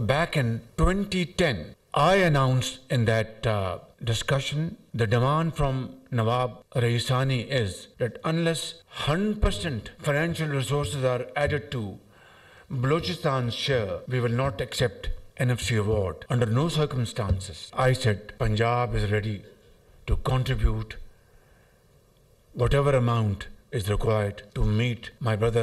Back in 2010, I announced in that discussion the demand from Nawab Raisani is that unless 100% financial resources are added to Balochistan's share, we will not accept NFC award under no circumstances. I said Punjab is ready to contribute whatever amount is required to meet my brother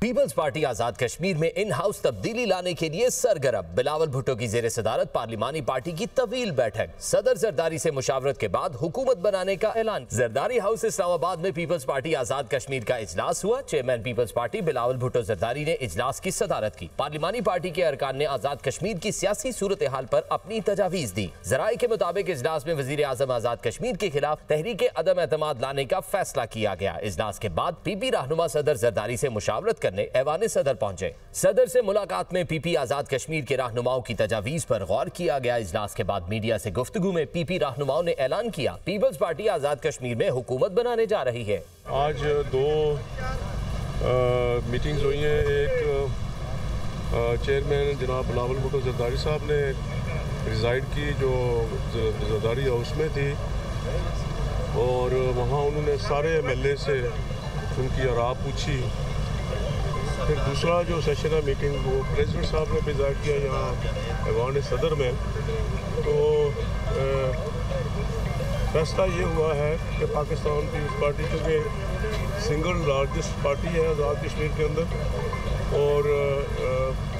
Peoples Party Azad Kashmir میں in house تبدیلی لانے کے لیے سرگرم، بلاول بھٹو کی زیر صدارت پارلیمانی پارٹی کی طویل بیٹھک، صدر زرداری سے مشاورت کے بعد حکومت بنانے کا اعلان۔ زرداری ہاؤس اسلام آباد میں پیپلز پارٹی آزاد کشمیر کا اجلاس ہوا۔ چیئرمین پیپلز پارٹی بلاول بھٹو زرداری نے اجلاس کی صدارت کی۔ پارلیمانی پارٹی کے ارکان نے آزاد کشمیر کی سیاسی صورتحال پر اپنی تجاویز دی۔ ذرائع کے مطابق اجلاس میں وزیر اعظم آزاد کشمیر کے خلاف تحریک عدم اعتماد لانے کا فیصلہ کیا گیا۔ اجلاس کے بعد پی پی رہنما صدر زرداری سے مشاورت کرنے ایوان صدر پہنچے۔ صدر سے ملاقات میں پی پی آزاد کشمیر کے رہنماؤں کی تجاویز پر غور کیا گیا۔ اجلاس کے بعد میڈیا سے گفتگو میں پی پی رہنماؤں نے اعلان کیا پیپلز پارٹی آزاد کشمیر میں حکومت بنانے جا رہی ہے۔ آج دو میٹنگز ہوئی ہیں۔ ایک چیئرمین جناب بلاول بھٹو زرداری صاحب نے ریزائڈ کی جو زرداری ہاؤس میں تھی، اور وہاں انہوں نے سارے ایم ایل اے سے ان کی آراء پوچھی۔ پھر دوسرا جو سیشن ہے میٹنگ وہ پریزیڈنٹ صاحب نے پریزائڈ کیا یہاں ایوان صدر میں۔ تو فیصلہ یہ ہوا ہے کہ پاکستان پیپلز پارٹی چونکہ سنگل لارجسٹ پارٹی ہے آزاد کشمیر کے اندر، اور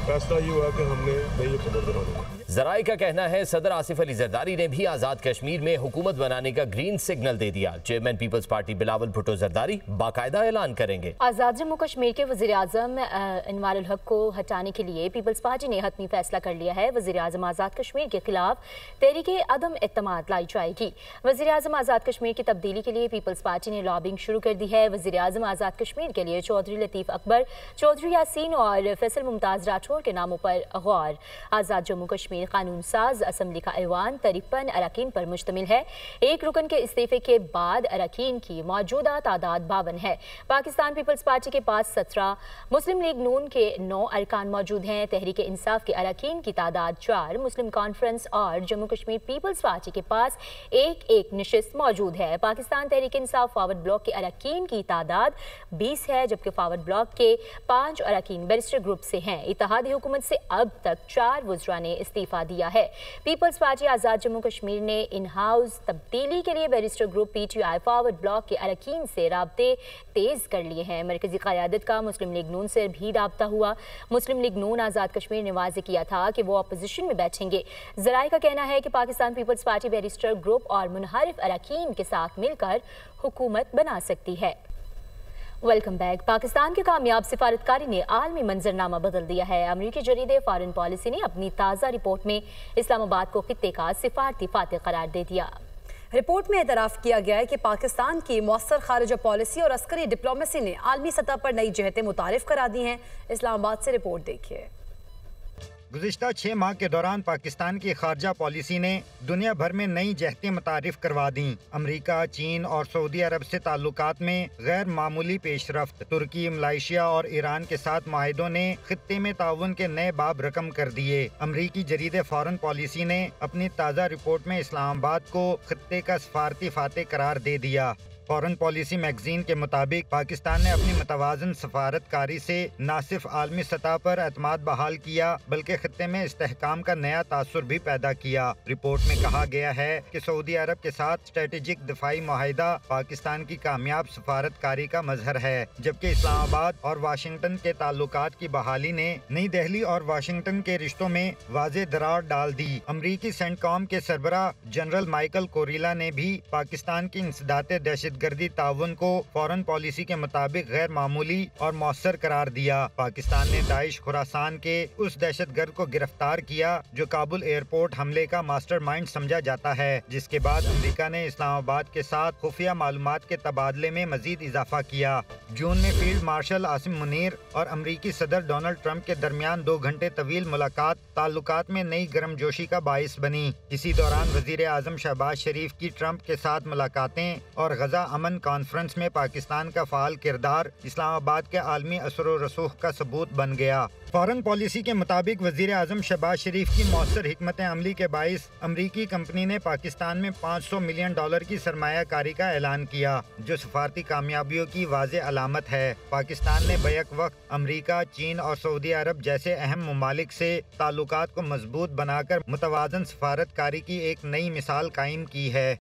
فیصلہ یہ ہوا کہ ہم نے نئی حکومت بنانی ہے۔ ذرائع کا کہنا ہے صدر آصف علی زرداری نے بھی آزاد کشمیر میں حکومت بنانے کا گرین سگنل دے دیا۔ چیئرمین پیپلز پارٹی بلاول بھٹو زرداری باقاعدہ اعلان کریں گے۔ آزاد جموں کشمیر کے وزیر اعظم انوار الحق کو ہٹانے کے لیے پیپلز پارٹی نے حتمی فیصلہ کر لیا ہے۔ وزیر اعظم آزاد کشمیر کے خلاف تحریک عدم اعتماد لائی جائے گی۔ وزیر اعظم آزاد کشمیر کی تبدیلی کے لیے پیپلز پارٹی نے لابنگ شروع کر دی ہے۔ وزیر اعظم آزاد کشمیر کے لیے چودھری لطیف اکبر، چودھری یاسین اور فیصل ممتاز راٹھور کے ناموں پر غور۔ آزاد جموں کشمیر قانون ساز اسمبلی کا ایوان 53 اراکین پر مشتمل ہے۔ ایک رکن کے استعفے کے بعد اراکین کی موجودہ تعداد 52 ہے۔ پاکستان پیپلز پارٹی کے پاس 17، مسلم لیگ نون کے 9 ارکان موجود ہیں۔ تحریک انصاف کے اراکین کی تعداد 4، مسلم کانفرنس اور جموں کشمیر پیپلز پارٹی کے پاس ایک نشست موجود ہے۔ پاکستان تحریک انصاف فارورڈ بلاک کے اراکین کی تعداد 20 ہے، جبکہ فارورڈ بلاک کے 5 اراکین بیرسٹر گروپ سے ہیں۔ اتحادی حکومت سے اب تک 4 وزراء نے استعفیٰ دیا ہے۔ پیپلز پارٹی آزاد جموں کشمیر نے ان ہاؤس تبدیلی کے لیے barrister group P T I forward block کے اراکین سے رابطے تیز کر لیے ہیں۔ مرکزی قیادت کا مسلم لیگ نون سے بھی رابطہ ہوا۔ مسلم لیگ نون آزاد کشمیر نے واضح کیا تھا کہ وہ اپوزیشن میں بیٹھیں گے۔ ذرائع کا کہنا ہے کہ پاکستان پیپلز پارٹی بیرسٹر گروپ اور منحرف اراکین کے ساتھ مل کر حکومت بنا سکتی ہے۔ Welcome back. پاکستان کے کامیاب سفارتکاری نے عالمی منظرنامہ بدل دیا ہے۔ امریکی جریدے فارن پالیسی نے اپنی تازہ رپورٹ میں اسلام آباد کو خطے کا سفارتی فاتح قرار دے دیا۔ رپورٹ میں اعتراف کیا گیا ہے کہ پاکستان کی مؤثر خارجہ پالیسی اور عسکری ڈپلومیسی نے عالمی سطح پر نئی جہتیں متعارف کرا دی ہیں۔ اسلام آباد سے رپورٹ دیکھیے۔ گزشتہ 6 ماہ کے دوران پاکستان کی خارجہ پالیسی نے دنیا بھر میں نئی جہتیں متعارف کروا دیں۔ امریکہ، چین اور سعودی عرب سے تعلقات میں غیر معمولی پیش رفت، ترکی، ملائیشیا اور ایران کے ساتھ معاہدوں نے خطے میں تعاون کے نئے باب رقم کر دیے۔ امریکی جریدے فارن پالیسی نے اپنی تازہ رپورٹ میں اسلام آباد کو خطے کا سفارتی فاتح قرار دے دیا۔ فارن پالیسی میگزین کے مطابق پاکستان نے اپنی متوازن سفارتکاری سے نہ صرف عالمی سطح پر اعتماد بحال کیا بلکہ خطے میں استحکام کا نیا تاثر بھی پیدا کیا۔ رپورٹ میں کہا گیا ہے کہ سعودی عرب کے ساتھ اسٹریٹجک دفاعی معاہدہ پاکستان کی کامیاب سفارتکاری کا مظہر ہے، جبکہ اسلام آباد اور واشنگٹن کے تعلقات کی بحالی نے نئی دہلی اور واشنگٹن کے رشتوں میں واضح دراڑ ڈال دی۔ امریکی سینٹ کام کے سربراہ جنرل مائیکل کوریلا نے بھی پاکستان کی انسداد دہشت گردی تعاون کو فارن پالیسی کے مطابق غیر معمولی اور مؤثر قرار دیا۔ پاکستان نے داعش خراسان کے اس دہشت گرد کو گرفتار کیا جو کابل ایئرپورٹ حملے کا ماسٹر مائنڈ سمجھا جاتا ہے، جس کے بعد امریکہ نے اسلام آباد کے ساتھ خفیہ معلومات کے تبادلے میں مزید اضافہ کیا۔ جون میں فیلڈ مارشل عاصم منیر اور امریکی صدر ڈونلڈ ٹرمپ کے درمیان 2 گھنٹے طویل ملاقات تعلقات میں نئی گرم جوشی کا باعث بنی۔ اسی دوران وزیر اعظم شہباز شریف کی ٹرمپ کے ساتھ ملاقاتیں اور غزہ امن کانفرنس میں پاکستان کا فعال کردار اسلام آباد کے عالمی اثر و رسوخ کا ثبوت بن گیا۔ فارن پالیسی کے مطابق وزیر اعظم شہباز شریف کی مؤثر حکمت عملی کے باعث امریکی کمپنی نے پاکستان میں $500 ملین کی سرمایہ کاری کا اعلان کیا، جو سفارتی کامیابیوں کی واضح علامت ہے۔ پاکستان نے بیک وقت امریکہ، چین اور سعودی عرب جیسے اہم ممالک سے تعلقات کو مضبوط بنا کر متوازن سفارت کاری کی ایک نئی مثال قائم کی ہے۔